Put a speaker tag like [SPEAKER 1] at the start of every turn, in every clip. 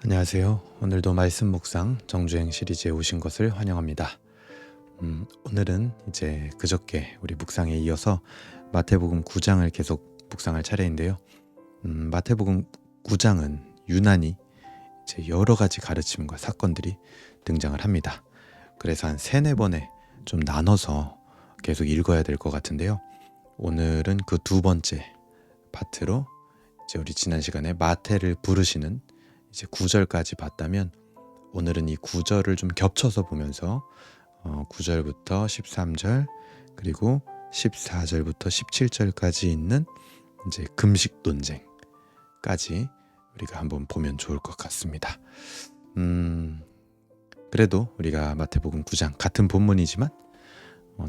[SPEAKER 1] 안녕하세요. 오늘도 말씀 묵상 정주행 시리즈에 오신 것을 환영합니다. 오늘은 이제 그저께 우리 묵상에 이어서 마태복음 9장을 계속 묵상할 차례인데요. 마태복음 9장은 유난히 이제 여러 가지 가르침과 사건들이 등장을 합니다. 그래서 한 3-4번에 좀 나눠서 계속 읽어야 될 것 같은데요. 오늘은 그 두 번째 파트로 이제 우리 지난 시간에 마태를 부르시는 이제 9절까지 봤다면, 오늘은 이 9절을 좀 겹쳐서 보면서 9절부터 13절 그리고 14절부터 17절까지 있는 이제 금식 논쟁까지 우리가 한번 보면 좋을 것 같습니다. 그래도 우리가 마태복음 9장 같은 본문이지만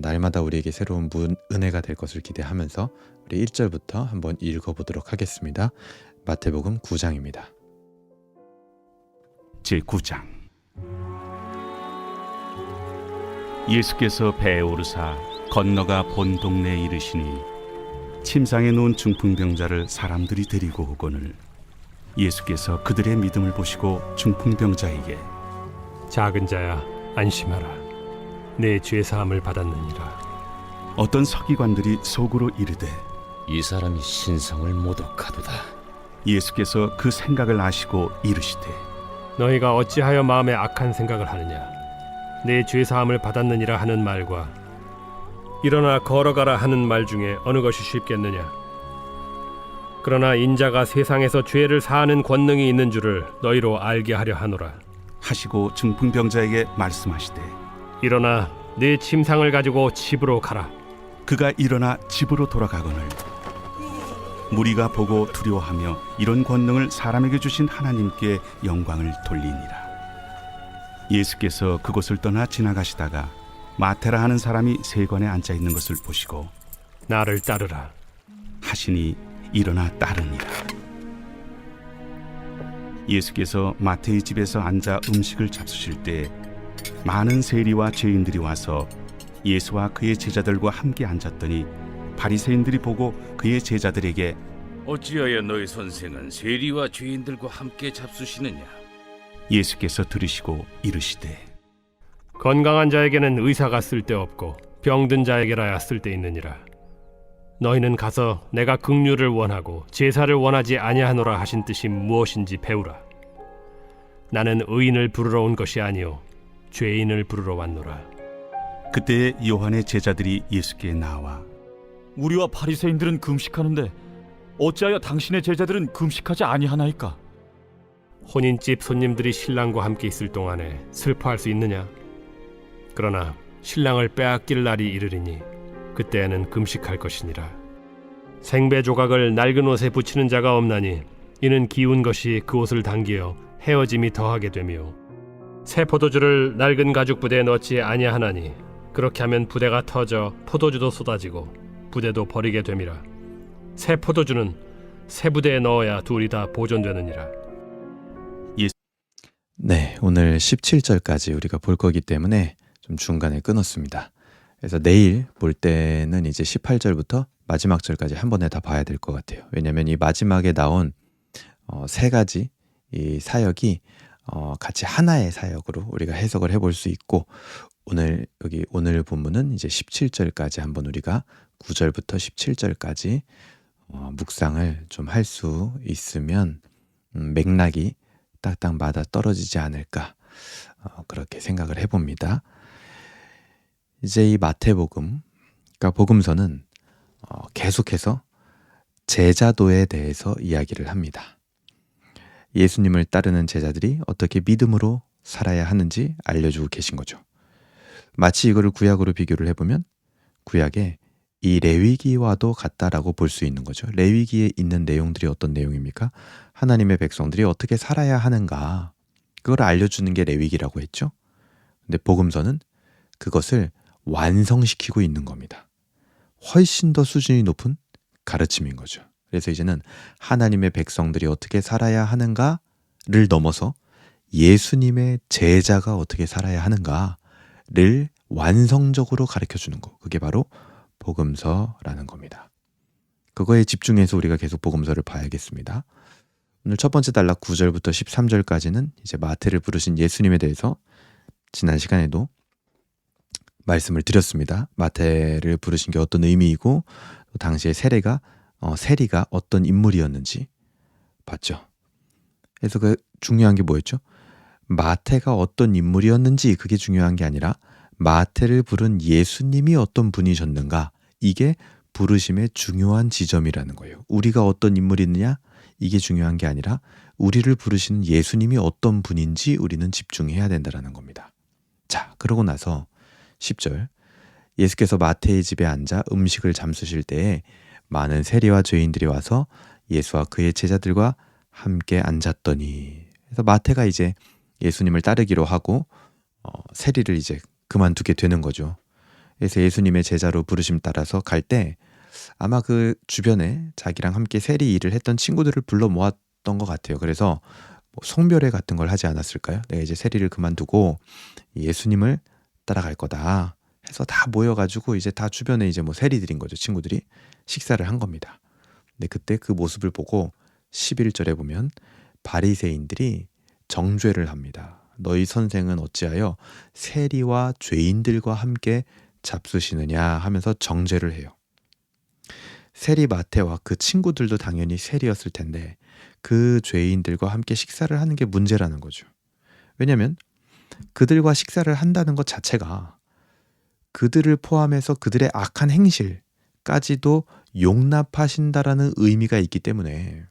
[SPEAKER 1] 날마다 우리에게 새로운 은혜가 될 것을 기대하면서 우리 1절부터 한번 읽어보도록 하겠습니다. 마태복음 9장입니다.
[SPEAKER 2] 제9장. 예수께서 배에 오르사 건너가 본 동네에 이르시니 침상에 누운 중풍병자를 사람들이 데리고 오거늘 예수께서 그들의 믿음을 보시고 중풍병자에게
[SPEAKER 3] 작은 자야, 안심하라. 내 죄사함을 받았느니라.
[SPEAKER 2] 어떤 서기관들이 속으로 이르되
[SPEAKER 4] 이 사람이 신성을 모독하도다.
[SPEAKER 2] 예수께서 그 생각을 아시고 이르시되
[SPEAKER 3] 너희가 어찌하여 마음에 악한 생각을 하느냐. 내 죄사함을 받았느니라 하는 말과 일어나 걸어가라 하는 말 중에 어느 것이 쉽겠느냐. 그러나 인자가 세상에서 죄를 사하는 권능이 있는 줄을 너희로 알게 하려 하노라.
[SPEAKER 2] 하시고 중풍병자에게 말씀하시되
[SPEAKER 3] 일어나 네 침상을 가지고 집으로 가라.
[SPEAKER 2] 그가 일어나 집으로 돌아가거늘 무리가 보고 두려워하며 이런 권능을 사람에게 주신 하나님께 영광을 돌리니라. 예수께서 그곳을 떠나 지나가시다가 마태라 하는 사람이 세관에 앉아 있는 것을 보시고
[SPEAKER 3] 나를 따르라
[SPEAKER 2] 하시니 일어나 따르니라. 예수께서 마태의 집에서 앉아 음식을 잡수실 때 많은 세리와 죄인들이 와서 예수와 그의 제자들과 함께 앉았더니 바리새인들이 보고 그의 제자들에게
[SPEAKER 4] 어찌하여 너희 선생은 세리와 죄인들과 함께 잡수시느냐?
[SPEAKER 2] 예수께서 들으시고 이르시되
[SPEAKER 3] 건강한 자에게는 의사가 쓸데없고 병든 자에게라야 쓸데있느니라. 너희는 가서 내가 긍휼을 원하고 제사를 원하지 아니하노라 하신 뜻이 무엇인지 배우라. 나는 의인을 부르러 온 것이 아니요 죄인을 부르러 왔노라.
[SPEAKER 2] 그때 요한의 제자들이 예수께 나와
[SPEAKER 5] 우리와 바리새인들은 금식하는데 어찌하여 당신의 제자들은 금식하지 아니하나이까?
[SPEAKER 3] 혼인집 손님들이 신랑과 함께 있을 동안에 슬퍼할 수 있느냐? 그러나 신랑을 빼앗길 날이 이르리니 그때에는 금식할 것이니라. 생배 조각을 낡은 옷에 붙이는 자가 없나니 이는 기운 것이 그 옷을 당기어 헤어짐이 더하게 되며 새 포도주를 낡은 가죽 부대에 넣지 아니하나니 그렇게 하면 부대가 터져 포도주도 쏟아지고 부대도 버리게 됨이라. 새 포도주는 새 부대에 넣어야 둘이 다 보존되느니라.
[SPEAKER 1] 네, 오늘 17절까지 우리가 볼 거기 때문에 좀 중간에 끊었습니다. 그래서 내일 볼 때는 이제 18절부터 마지막 절까지 한 번에 다 봐야 될 것 같아요. 왜냐하면 이 마지막에 나온 3가지 이 사역이 같이 하나의 사역으로 우리가 해석을 해볼 수 있고, 오늘 본문은 이제 17절까지 한번 우리가 9절부터 17절까지 묵상을 좀 할 수 있으면 맥락이 딱딱 맞아 떨어지지 않을까, 그렇게 생각을 해봅니다. 이제 이 마태복음, 그러니까 복음서는 계속해서 제자도에 대해서 이야기를 합니다. 예수님을 따르는 제자들이 어떻게 믿음으로 살아야 하는지 알려주고 계신 거죠. 마치 이거를 구약으로 비교를 해보면 구약에 이 레위기와도 같다라고 볼 수 있는 거죠. 레위기에 있는 내용들이 어떤 내용입니까? 하나님의 백성들이 어떻게 살아야 하는가, 그걸 알려주는 게 레위기라고 했죠. 근데 복음서는 그것을 완성시키고 있는 겁니다. 훨씬 더 수준이 높은 가르침인 거죠. 그래서 이제는 하나님의 백성들이 어떻게 살아야 하는가를 넘어서 예수님의 제자가 어떻게 살아야 하는가를 완성적으로 가르쳐주는 거, 그게 바로 복음서라는 겁니다. 그거에 집중해서 우리가 계속 복음서를 봐야겠습니다. 오늘 첫 번째 단락 9절부터 13절까지는 이제 마태를 부르신 예수님에 대해서 지난 시간에도 말씀을 드렸습니다. 마태를 부르신 게 어떤 의미이고 또 당시에 세리가 어떤 인물이었는지 봤죠. 그래서 그 중요한 게 뭐였죠? 마태가 어떤 인물이었는지 그게 중요한 게 아니라 마태를 부른 예수님이 어떤 분이셨는가, 이게 부르심의 중요한 지점이라는 거예요. 우리가 어떤 인물이느냐 이게 중요한 게 아니라 우리를 부르시는 예수님이 어떤 분인지 우리는 집중해야 된다는 겁니다. 자, 그러고 나서 10절, 예수께서 마태의 집에 앉아 음식을 잠수실 때에 많은 세리와 죄인들이 와서 예수와 그의 제자들과 함께 앉았더니, 그래서 마태가 이제 예수님을 따르기로 하고 세리를 이제 그만두게 되는 거죠. 그래서 예수님의 제자로 부르심 따라서 갈 때 아마 그 주변에 자기랑 함께 세리 일을 했던 친구들을 불러 모았던 것 같아요. 그래서 뭐 송별회 같은 걸 하지 않았을까요? 내가 이제 세리를 그만두고 예수님을 따라갈 거다 해서 다 모여가지고 이제 다 주변에 이제 뭐 세리들인 거죠. 친구들이 식사를 한 겁니다. 근데 그때 그 모습을 보고 11절에 보면 바리새인들이 정죄를 합니다. 너희 선생은 어찌하여 세리와 죄인들과 함께 잡수시느냐 하면서 정죄를 해요. 세리 마태와 그 친구들도 당연히 세리였을 텐데 그 죄인들과 함께 식사를 하는 게 문제라는 거죠. 왜냐하면 그들과 식사를 한다는 것 자체가 그들을 포함해서 그들의 악한 행실까지도 용납하신다라는 의미가 있기 때문에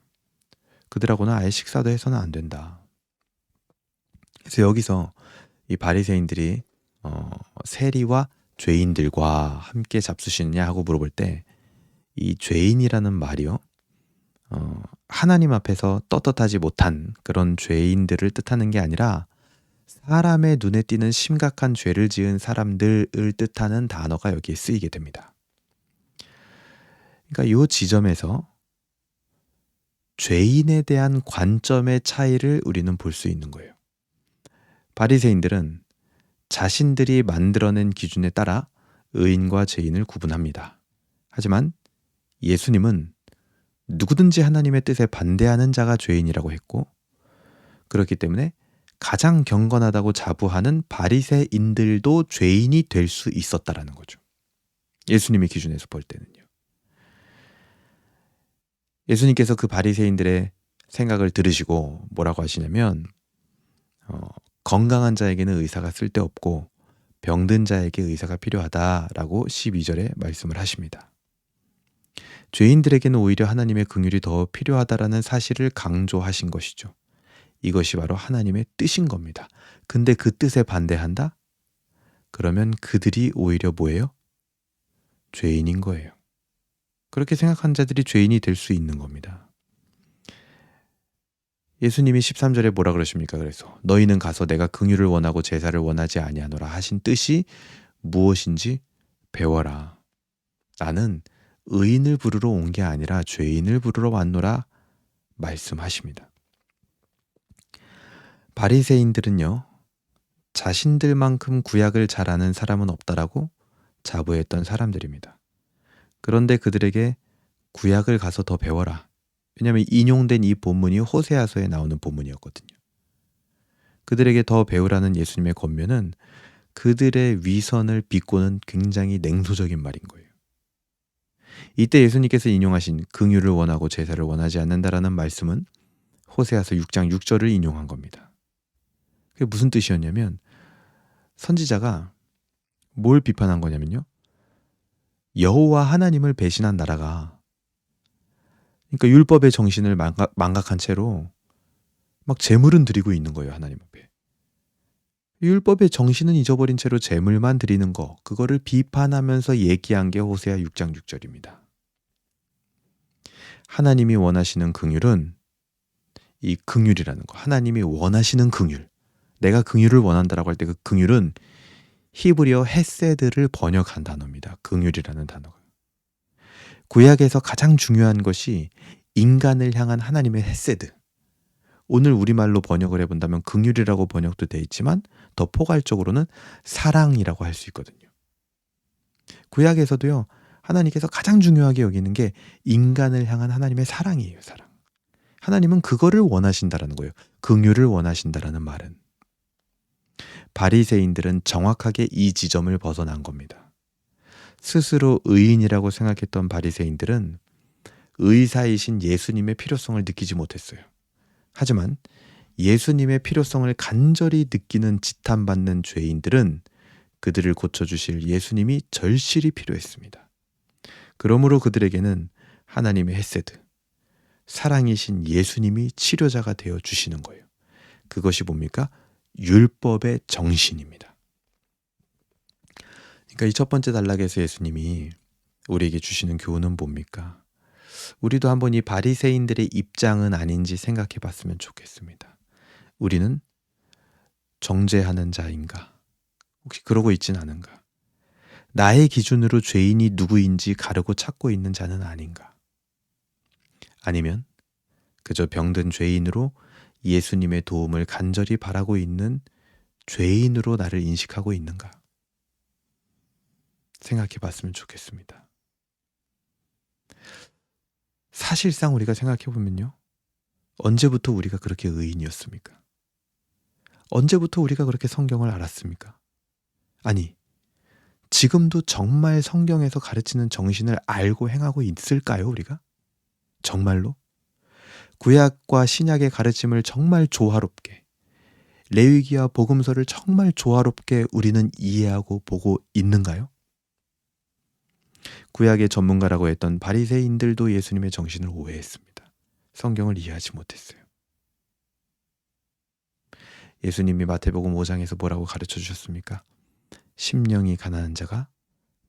[SPEAKER 1] 그들하고는 아예 식사도 해서는 안 된다. 그래서 여기서 이 바리새인들이 세리와 죄인들과 함께 잡수시느냐 하고 물어볼 때 이 죄인이라는 말이요, 하나님 앞에서 떳떳하지 못한 그런 죄인들을 뜻하는 게 아니라 사람의 눈에 띄는 심각한 죄를 지은 사람들을 뜻하는 단어가 여기에 쓰이게 됩니다. 그러니까 이 지점에서 죄인에 대한 관점의 차이를 우리는 볼 수 있는 거예요. 바리새인들은 자신들이 만들어낸 기준에 따라 의인과 죄인을 구분합니다. 하지만 예수님은 누구든지 하나님의 뜻에 반대하는 자가 죄인이라고 했고, 그렇기 때문에 가장 경건하다고 자부하는 바리새인들도 죄인이 될 수 있었다라는 거죠. 예수님의 기준에서 볼 때는요. 예수님께서 그 바리새인들의 생각을 들으시고 뭐라고 하시냐면 건강한 자에게는 의사가 쓸데없고 병든 자에게 의사가 필요하다라고 12절에 말씀을 하십니다. 죄인들에게는 오히려 하나님의 긍휼이 더 필요하다라는 사실을 강조하신 것이죠. 이것이 바로 하나님의 뜻인 겁니다. 근데 그 뜻에 반대한다? 그러면 그들이 오히려 뭐예요? 죄인인 거예요. 그렇게 생각한 자들이 죄인이 될 수 있는 겁니다. 예수님이 13절에 뭐라 그러십니까? 그래서 너희는 가서 내가 긍휼을 원하고 제사를 원하지 아니하노라 하신 뜻이 무엇인지 배워라. 나는 의인을 부르러 온 게 아니라 죄인을 부르러 왔노라 말씀하십니다. 바리새인들은요, 자신들만큼 구약을 잘 아는 사람은 없다라고 자부했던 사람들입니다. 그런데 그들에게 구약을 가서 더 배워라. 왜냐하면 인용된 이 본문이 호세아서에 나오는 본문이었거든요. 그들에게 더 배우라는 예수님의 권면은 그들의 위선을 비꼬는 굉장히 냉소적인 말인 거예요. 이때 예수님께서 인용하신 긍휼을 원하고 제사를 원하지 않는다라는 말씀은 호세아서 6장 6절을 인용한 겁니다. 그게 무슨 뜻이었냐면 선지자가 뭘 비판한 거냐면요, 여호와 하나님을 배신한 나라가, 그러니까 율법의 정신을 망각한 채로 막 제물은 드리고 있는 거예요. 하나님 앞에 율법의 정신은 잊어버린 채로 제물만 드리는 거, 그거를 비판하면서 얘기한 게 호세아 6장 6절입니다. 하나님이 원하시는 긍휼은 이 긍휼이라는 거, 하나님이 원하시는 긍휼, 내가 긍휼을 원한다라고 할 때 그 긍휼은 히브리어 헤세드를 번역한 단어입니다. 긍휼이라는 단어가. 구약에서 가장 중요한 것이 인간을 향한 하나님의 헤세드. 오늘 우리말로 번역을 해본다면 긍휼이라고 번역도 돼 있지만 더 포괄적으로는 사랑이라고 할 수 있거든요. 구약에서도요, 하나님께서 가장 중요하게 여기는 게 인간을 향한 하나님의 사랑이에요. 사랑. 하나님은 그거를 원하신다라는 거예요. 긍휼을 원하신다라는 말은. 바리새인들은 정확하게 이 지점을 벗어난 겁니다. 스스로 의인이라고 생각했던 바리새인들은 의사이신 예수님의 필요성을 느끼지 못했어요. 하지만 예수님의 필요성을 간절히 느끼는 지탄받는 죄인들은 그들을 고쳐주실 예수님이 절실히 필요했습니다. 그러므로 그들에게는 하나님의 헤세드, 사랑이신 예수님이 치료자가 되어 주시는 거예요. 그것이 뭡니까? 율법의 정신입니다. 그러니까 이 첫 번째 단락에서 예수님이 우리에게 주시는 교훈은 뭡니까? 우리도 한번 이 바리새인들의 입장은 아닌지 생각해 봤으면 좋겠습니다. 우리는 정죄하는 자인가? 혹시 그러고 있진 않은가? 나의 기준으로 죄인이 누구인지 가르고 찾고 있는 자는 아닌가? 아니면 그저 병든 죄인으로 예수님의 도움을 간절히 바라고 있는 죄인으로 나를 인식하고 있는가? 생각해 봤으면 좋겠습니다. 사실상 우리가 생각해 보면요. 언제부터 우리가 그렇게 의인이었습니까? 언제부터 우리가 그렇게 성경을 알았습니까? 아니, 지금도 정말 성경에서 가르치는 정신을 알고 행하고 있을까요, 우리가? 정말로? 구약과 신약의 가르침을 정말 조화롭게, 레위기와 복음서를 정말 조화롭게 우리는 이해하고 보고 있는가요? 구약의 전문가라고 했던 바리새인들도 예수님의 정신을 오해했습니다. 성경을 이해하지 못했어요. 예수님이 마태복음 5장에서 뭐라고 가르쳐 주셨습니까? 심령이 가난한 자가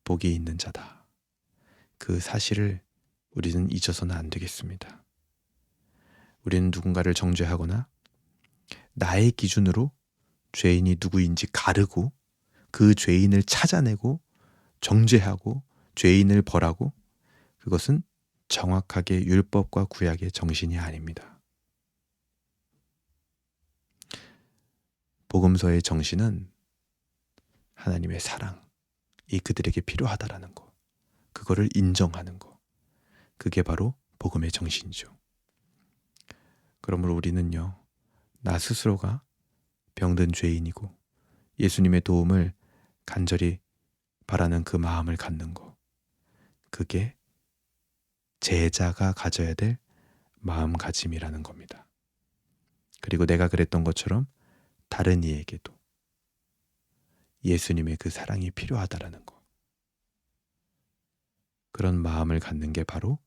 [SPEAKER 1] 복이 있는 자다. 그 사실을 우리는 잊어서는 안 되겠습니다. 우리는 누군가를 정죄하거나 나의 기준으로 죄인이 누구인지 가르고 그 죄인을 찾아내고 정죄하고 죄인을 벌하고, 그것은 정확하게 율법과 구약의 정신이 아닙니다. 복음서의 정신은 하나님의 사랑, 이 그들에게 필요하다라는 거, 그거를 인정하는 거, 그게 바로 복음의 정신이죠. 그러므로 우리는요, 나 스스로가 병든 죄인이고 예수님의 도움을 간절히 바라는 그 마음을 갖는 거, 그게 제자가 가져야 될 마음가짐이라는 겁니다. 그리고 내가 그랬던 것처럼 다른 이에게도 예수님의 그 사랑이 필요하다라는 거, 그런 마음을 갖는 게 바로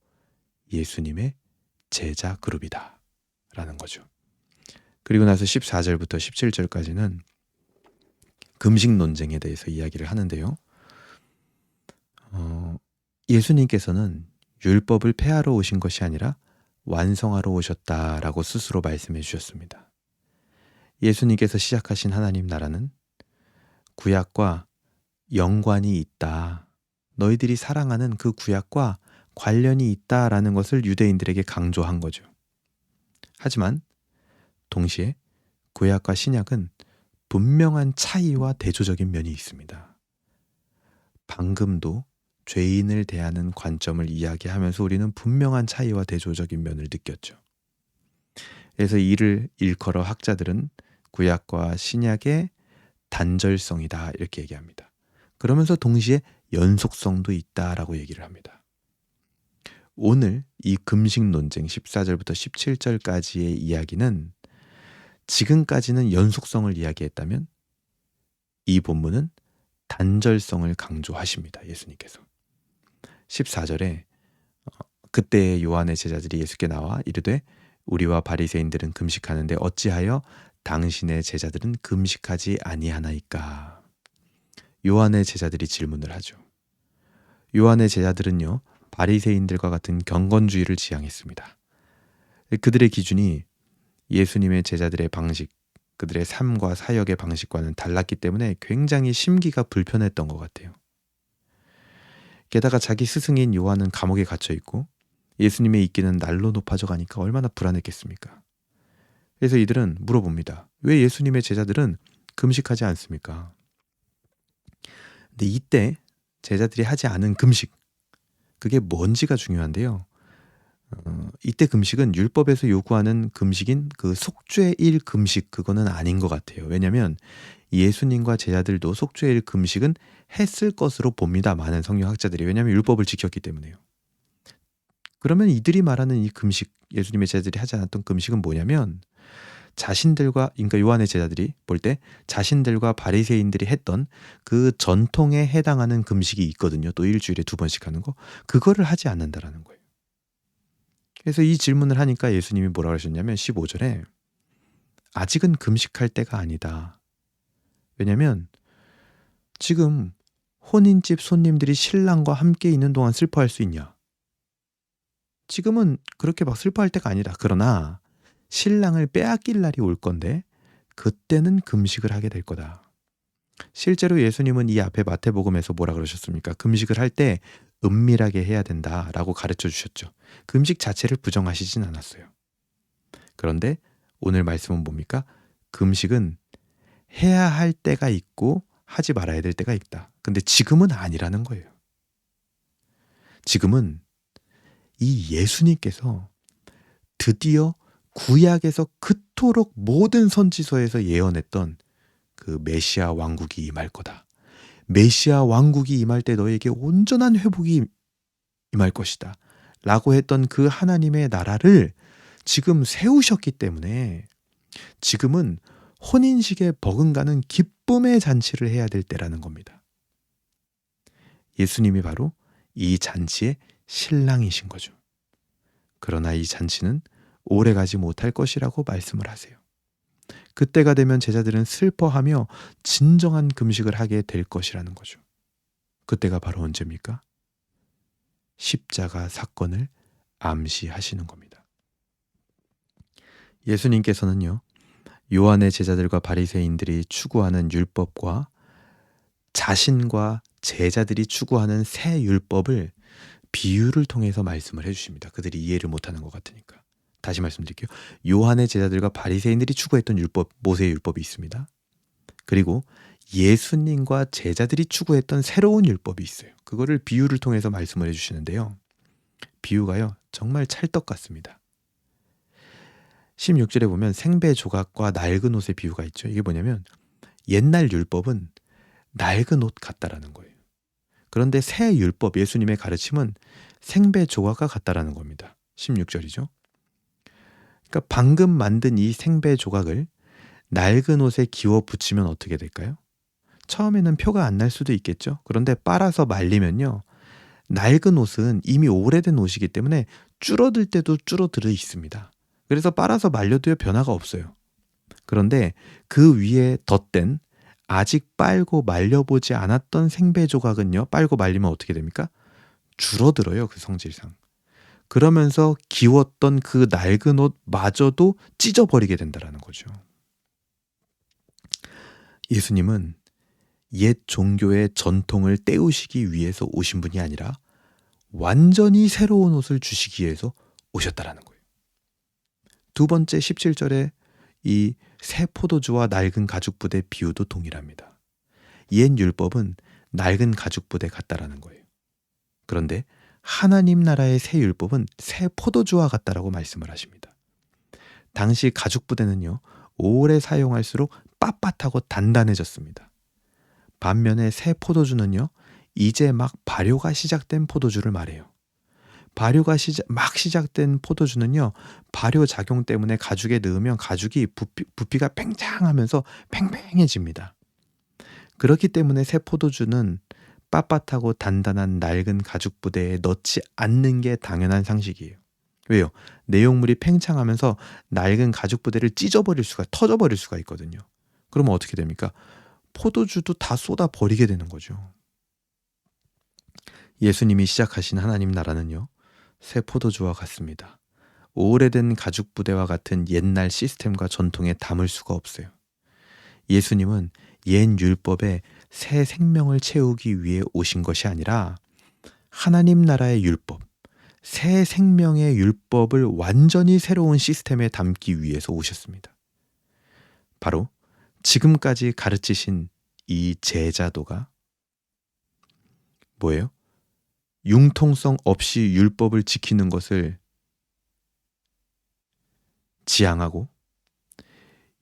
[SPEAKER 1] 예수님의 제자 그룹이다 라는 거죠. 그리고 나서 14절부터 17절까지는 금식 논쟁에 대해서 이야기를 하는데요. 예수님께서는 율법을 폐하러 오신 것이 아니라 완성하러 오셨다라고 스스로 말씀해 주셨습니다. 예수님께서 시작하신 하나님 나라는 구약과 연관이 있다. 너희들이 사랑하는 그 구약과 관련이 있다라는 것을 유대인들에게 강조한 거죠. 하지만 동시에 구약과 신약은 분명한 차이와 대조적인 면이 있습니다. 방금도 죄인을 대하는 관점을 이야기하면서 우리는 분명한 차이와 대조적인 면을 느꼈죠. 그래서 이를 일컬어 학자들은 구약과 신약의 단절성이다 이렇게 얘기합니다. 그러면서 동시에 연속성도 있다라고 얘기를 합니다. 오늘 이 금식 논쟁 14절부터 17절까지의 이야기는 지금까지는 연속성을 이야기했다면 이 본문은 단절성을 강조하십니다. 예수님께서. 14절에 그때 요한의 제자들이 예수께 나와 이르되 우리와 바리새인들은 금식하는데 어찌하여 당신의 제자들은 금식하지 아니하나이까? 요한의 제자들이 질문을 하죠. 요한의 제자들은요, 바리새인들과 같은 경건주의를 지향했습니다. 그들의 기준이 예수님의 제자들의 방식, 그들의 삶과 사역의 방식과는 달랐기 때문에 굉장히 심기가 불편했던 것 같아요. 게다가 자기 스승인 요한은 감옥에 갇혀 있고 예수님의 인기는 날로 높아져 가니까 얼마나 불안했겠습니까? 그래서 이들은 물어봅니다. 왜 예수님의 제자들은 금식하지 않습니까? 근데 이때 제자들이 하지 않은 금식, 그게 뭔지가 중요한데요. 이때 금식은 율법에서 요구하는 금식인 그 속죄일 금식 그거는 아닌 것 같아요. 왜냐하면 예수님과 제자들도 속죄일 금식은 했을 것으로 봅니다. 많은 성경학자들이. 왜냐하면 율법을 지켰기 때문에요. 그러면 이들이 말하는 이 금식, 예수님의 제자들이 하지 않았던 금식은 뭐냐면 자신들과, 그러니까 요한의 제자들이 볼 때 자신들과 바리새인들이 했던 그 전통에 해당하는 금식이 있거든요. 또 일주일에 2번씩 하는 거. 그거를 하지 않는다라는 거예요. 그래서 이 질문을 하니까 예수님이 뭐라고 하셨냐면 15절에 아직은 금식할 때가 아니다. 왜냐면 지금 혼인집 손님들이 신랑과 함께 있는 동안 슬퍼할 수 있냐? 지금은 그렇게 막 슬퍼할 때가 아니다. 그러나 신랑을 빼앗길 날이 올 건데 그때는 금식을 하게 될 거다. 실제로 예수님은 이 앞에 마태복음에서 뭐라 그러셨습니까? 금식을 할 때 은밀하게 해야 된다라고 가르쳐 주셨죠. 금식 자체를 부정하시진 않았어요. 그런데 오늘 말씀은 뭡니까? 금식은 해야 할 때가 있고 하지 말아야 될 때가 있다. 근데 지금은 아니라는 거예요. 지금은 이 예수님께서 드디어 구약에서 그토록 모든 선지서에서 예언했던 그 메시아 왕국이 임할 거다. 메시아 왕국이 임할 때 너에게 온전한 회복이 임할 것이다. 라고 했던 그 하나님의 나라를 지금 세우셨기 때문에 지금은 혼인식에 버금가는 기쁨의 잔치를 해야 될 때라는 겁니다. 예수님이 바로 이 잔치의 신랑이신 거죠. 그러나 이 잔치는 오래가지 못할 것이라고 말씀을 하세요. 그때가 되면 제자들은 슬퍼하며 진정한 금식을 하게 될 것이라는 거죠. 그때가 바로 언제입니까? 십자가 사건을 암시하시는 겁니다. 예수님께서는요, 요한의 제자들과 바리새인들이 추구하는 율법과 자신과 제자들이 추구하는 새 율법을 비유를 통해서 말씀을 해주십니다. 그들이 이해를 못하는 것 같으니까. 다시 말씀드릴게요. 요한의 제자들과 바리새인들이 추구했던 율법, 모세의 율법이 있습니다. 그리고 예수님과 제자들이 추구했던 새로운 율법이 있어요. 그거를 비유를 통해서 말씀을 해주시는데요. 비유가요, 정말 찰떡 같습니다. 16절에 보면 생배 조각과 낡은 옷의 비유가 있죠. 이게 뭐냐면 옛날 율법은 낡은 옷 같다라는 거예요. 그런데 새 율법, 예수님의 가르침은 생배 조각과 같다라는 겁니다. 16절이죠. 그러니까 방금 만든 이 생배 조각을 낡은 옷에 기워 붙이면 어떻게 될까요? 처음에는 표가 안 날 수도 있겠죠. 그런데 빨아서 말리면요, 낡은 옷은 이미 오래된 옷이기 때문에 줄어들 때도 줄어들어 있습니다. 그래서 빨아서 말려도요 변화가 없어요. 그런데 그 위에 덧댄 아직 빨고 말려보지 않았던 생배 조각은요, 빨고 말리면 어떻게 됩니까? 줄어들어요, 그 성질상. 그러면서 기웠던 그 낡은 옷마저도 찢어버리게 된다는 거죠. 예수님은 옛 종교의 전통을 떼우시기 위해서 오신 분이 아니라 완전히 새로운 옷을 주시기 위해서 오셨다라는 거예요. 두 번째 17절에 이 새 포도주와 낡은 가죽부대 비유도 동일합니다. 옛 율법은 낡은 가죽부대 같다라는 거예요. 그런데 하나님 나라의 새 율법은 새 포도주와 같다라고 말씀을 하십니다. 당시 가죽부대는요, 오래 사용할수록 빳빳하고 단단해졌습니다. 반면에 새 포도주는요, 이제 막 발효가 시작된 포도주를 말해요. 발효가 막 시작된 포도주는요, 발효 작용 때문에 가죽에 넣으면 가죽이 부피가 팽창하면서 팽팽해집니다. 그렇기 때문에 새 포도주는 빳빳하고 단단한 낡은 가죽 부대에 넣지 않는 게 당연한 상식이에요. 왜요? 내용물이 팽창하면서 낡은 가죽 부대를 터져버릴 수가 있거든요. 그러면 어떻게 됩니까? 포도주도 다 쏟아 버리게 되는 거죠. 예수님이 시작하신 하나님 나라는요, 새 포도주와 같습니다. 오래된 가죽 부대와 같은 옛날 시스템과 전통에 담을 수가 없어요. 예수님은 옛 율법에 새 생명을 채우기 위해 오신 것이 아니라 하나님 나라의 율법, 새 생명의 율법을 완전히 새로운 시스템에 담기 위해서 오셨습니다. 바로 지금까지 가르치신 이 제자도가 뭐예요? 융통성 없이 율법을 지키는 것을 지향하고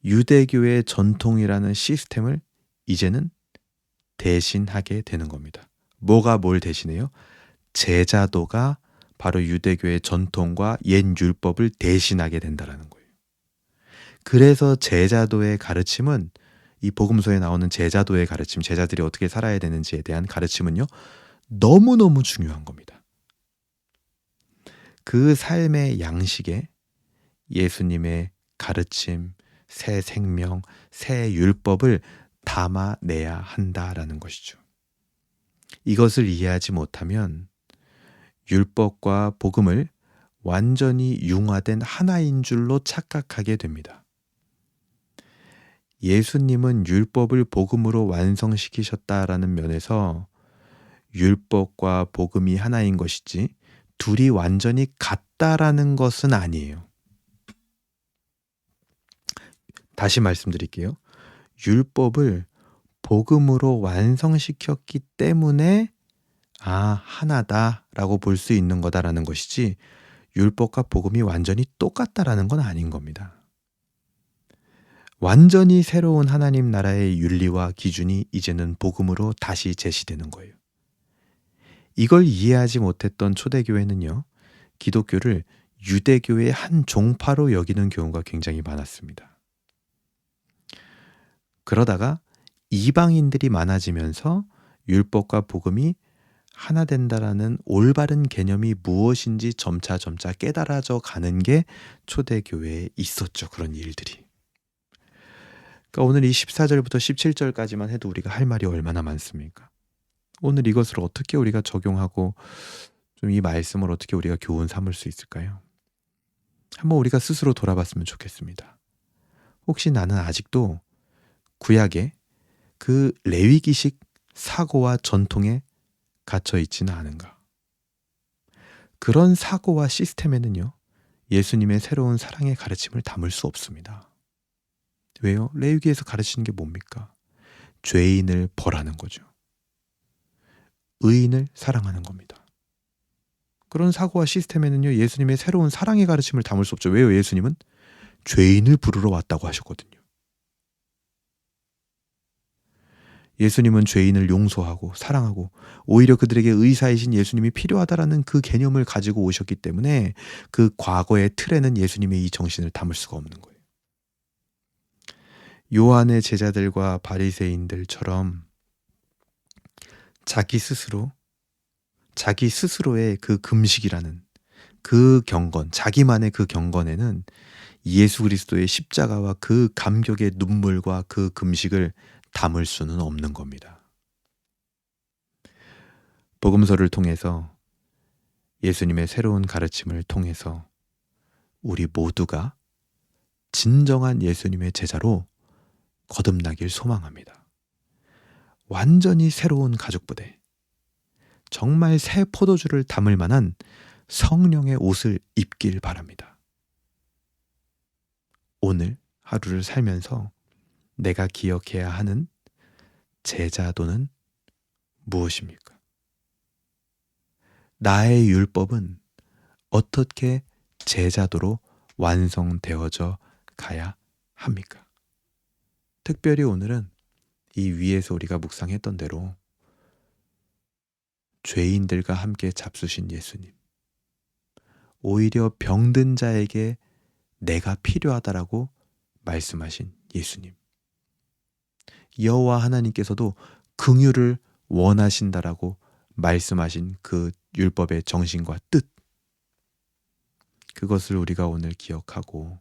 [SPEAKER 1] 유대교의 전통이라는 시스템을 이제는 대신하게 되는 겁니다. 뭐가 뭘 대신해요? 제자도가 바로 유대교의 전통과 옛 율법을 대신하게 된다는 거예요. 그래서 제자도의 가르침은, 이 복음서에 나오는 제자도의 가르침, 제자들이 어떻게 살아야 되는지에 대한 가르침은요, 너무너무 중요한 겁니다. 그 삶의 양식에 예수님의 가르침, 새 생명, 새 율법을 담아내야 한다라는 것이죠. 이것을 이해하지 못하면 율법과 복음을 완전히 융화된 하나인 줄로 착각하게 됩니다. 예수님은 율법을 복음으로 완성시키셨다라는 면에서 율법과 복음이 하나인 것이지 둘이 완전히 같다라는 것은 아니에요. 다시 말씀드릴게요. 율법을 복음으로 완성시켰기 때문에 하나다라고 볼 수 있는 거다라는 것이지 율법과 복음이 완전히 똑같다라는 건 아닌 겁니다. 완전히 새로운 하나님 나라의 윤리와 기준이 이제는 복음으로 다시 제시되는 거예요. 이걸 이해하지 못했던 초대교회는요, 기독교를 유대교의 한 종파로 여기는 경우가 굉장히 많았습니다. 그러다가 이방인들이 많아지면서 율법과 복음이 하나 된다라는 올바른 개념이 무엇인지 점차 깨달아져 가는 게 초대교회에 있었죠. 그런 일들이. 그러니까 오늘 이 14절부터 17절까지만 해도 우리가 할 말이 얼마나 많습니까? 오늘 이것을 어떻게 우리가 적용하고 좀 이 말씀을 어떻게 우리가 교훈 삼을 수 있을까요? 한번 우리가 스스로 돌아봤으면 좋겠습니다. 혹시 나는 아직도 구약의 그 레위기식 사고와 전통에 갇혀 있지는 않은가? 그런 사고와 시스템에는요, 예수님의 새로운 사랑의 가르침을 담을 수 없습니다. 왜요? 레위기에서 가르치는 게 뭡니까? 죄인을 벌하는 거죠. 의인을 사랑하는 겁니다. 그런 사고와 시스템에는요, 예수님의 새로운 사랑의 가르침을 담을 수 없죠. 왜요? 예수님은 죄인을 부르러 왔다고 하셨거든요. 예수님은 죄인을 용서하고 사랑하고 오히려 그들에게 의사이신 예수님이 필요하다라는 그 개념을 가지고 오셨기 때문에 그 과거의 틀에는 예수님의 이 정신을 담을 수가 없는 거예요. 요한의 제자들과 바리새인들처럼 자기 스스로의 그 금식이라는 그 경건, 자기만의 그 경건에는 예수 그리스도의 십자가와 그 감격의 눈물과 그 금식을 담을 수는 없는 겁니다. 복음서를 통해서 예수님의 새로운 가르침을 통해서 우리 모두가 진정한 예수님의 제자로 거듭나길 소망합니다. 완전히 새로운 가죽부대, 정말 새 포도주를 담을 만한 성령의 옷을 입길 바랍니다. 오늘 하루를 살면서 내가 기억해야 하는 제자도는 무엇입니까? 나의 율법은 어떻게 제자도로 완성되어져 가야 합니까? 특별히 오늘은 이 위에서 우리가 묵상했던 대로 죄인들과 함께 잡수신 예수님, 오히려 병든 자에게 내가 필요하다라고 말씀하신 예수님, 여호와 하나님께서도 긍휼을 원하신다라고 말씀하신 그 율법의 정신과 뜻, 그것을 우리가 오늘 기억하고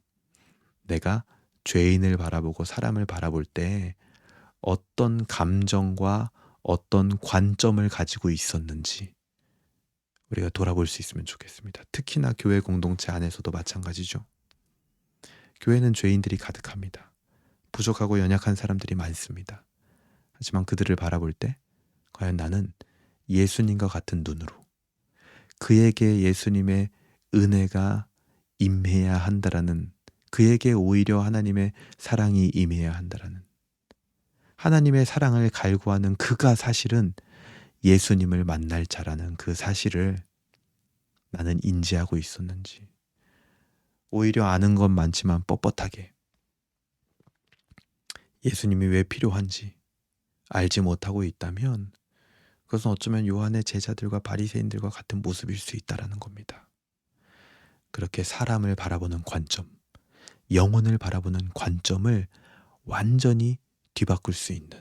[SPEAKER 1] 내가 죄인을 바라보고 사람을 바라볼 때 어떤 감정과 어떤 관점을 가지고 있었는지 우리가 돌아볼 수 있으면 좋겠습니다. 특히나 교회 공동체 안에서도 마찬가지죠. 교회는 죄인들이 가득합니다. 부족하고 연약한 사람들이 많습니다. 하지만 그들을 바라볼 때 과연 나는 예수님과 같은 눈으로 그에게 예수님의 은혜가 임해야 한다라는, 그에게 오히려 하나님의 사랑이 임해야 한다라는, 하나님의 사랑을 갈구하는 그가 사실은 예수님을 만날 자라는 그 사실을 나는 인지하고 있었는지, 오히려 아는 건 많지만 뻣뻣하게 예수님이 왜 필요한지 알지 못하고 있다면 그것은 어쩌면 요한의 제자들과 바리새인들과 같은 모습일 수 있다라는 겁니다. 그렇게 사람을 바라보는 관점, 영혼을 바라보는 관점을 완전히 뒤바꿀 수 있는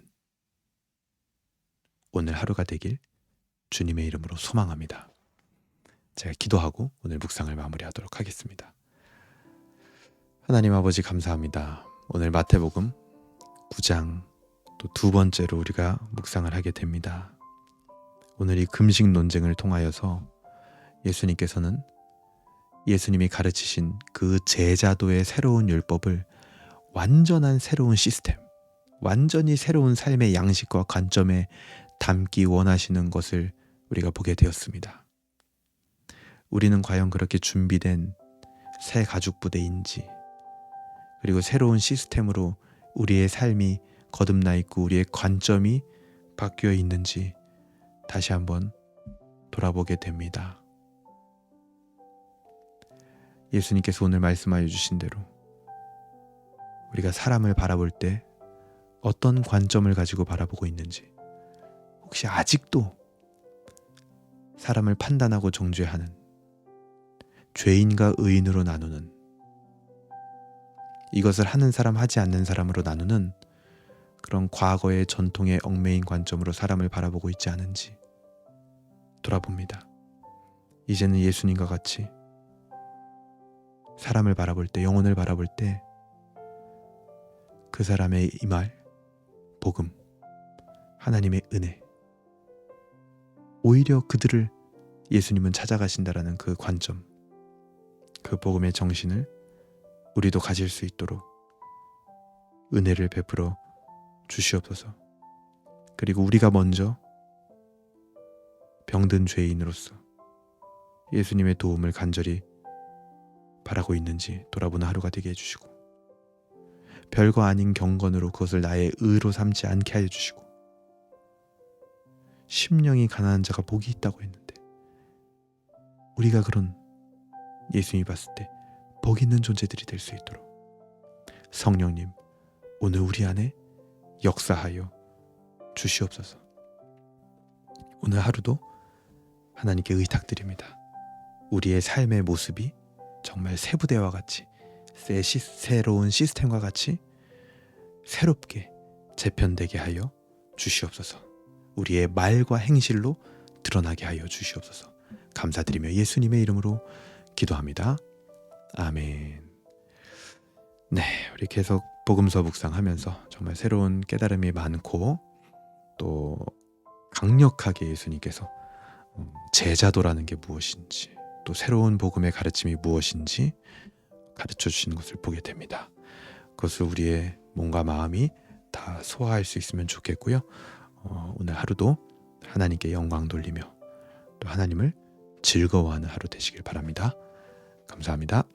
[SPEAKER 1] 오늘 하루가 되길 주님의 이름으로 소망합니다. 제가 기도하고 오늘 묵상을 마무리하도록 하겠습니다. 하나님 아버지 감사합니다. 오늘 마태복음 9장 또 두 번째로 우리가 묵상을 하게 됩니다. 오늘 이 금식 논쟁을 통하여서 예수님께서는 예수님이 가르치신 그 제자도의 새로운 율법을 완전한 새로운 시스템, 완전히 새로운 삶의 양식과 관점에 담기 원하시는 것을 우리가 보게 되었습니다. 우리는 과연 그렇게 준비된 새 가죽 부대인지, 그리고 새로운 시스템으로 우리의 삶이 거듭나 있고 우리의 관점이 바뀌어 있는지 다시 한번 돌아보게 됩니다. 예수님께서 오늘 말씀하여 주신 대로 우리가 사람을 바라볼 때 어떤 관점을 가지고 바라보고 있는지, 혹시 아직도 사람을 판단하고 정죄하는, 죄인과 의인으로 나누는, 이것을 하는 사람 하지 않는 사람으로 나누는 그런 과거의 전통의 얽매인 관점으로 사람을 바라보고 있지 않은지 돌아봅니다. 이제는 예수님과 같이 사람을 바라볼 때, 영혼을 바라볼 때 그 사람의 이 말, 복음, 하나님의 은혜, 오히려 그들을 예수님은 찾아가신다라는 그 관점, 그 복음의 정신을 우리도 가질 수 있도록 은혜를 베풀어 주시옵소서. 그리고 우리가 먼저 병든 죄인으로서 예수님의 도움을 간절히 바라고 있는지 돌아보는 하루가 되게 해주시고, 별거 아닌 경건으로 그것을 나의 의로 삼지 않게 하여 주시고, 심령이 가난한 자가 복이 있다고 했는데 우리가 그런 예수님이 봤을 때 복 있는 존재들이 될 수 있도록 성령님 오늘 우리 안에 역사하여 주시옵소서. 오늘 하루도 하나님께 의탁드립니다. 우리의 삶의 모습이 정말 새 부대와 같이, 새로운 시스템과 같이 새롭게 재편되게 하여 주시옵소서. 우리의 말과 행실로 드러나게 하여 주시옵소서. 감사드리며 예수님의 이름으로 기도합니다. 아멘. 네, 우리 계속 복음서 묵상하면서 정말 새로운 깨달음이 많고 또 강력하게 예수님께서 제자도라는 게 무엇인지, 또 새로운 복음의 가르침이 무엇인지 가르쳐 주시는 것을 보게 됩니다. 그것을 우리의 몸과 마음이 다 소화할 수 있으면 좋겠고요. 오늘 하루도 하나님께 영광 돌리며 또 하나님을 즐거워하는 하루 되시길 바랍니다. 감사합니다.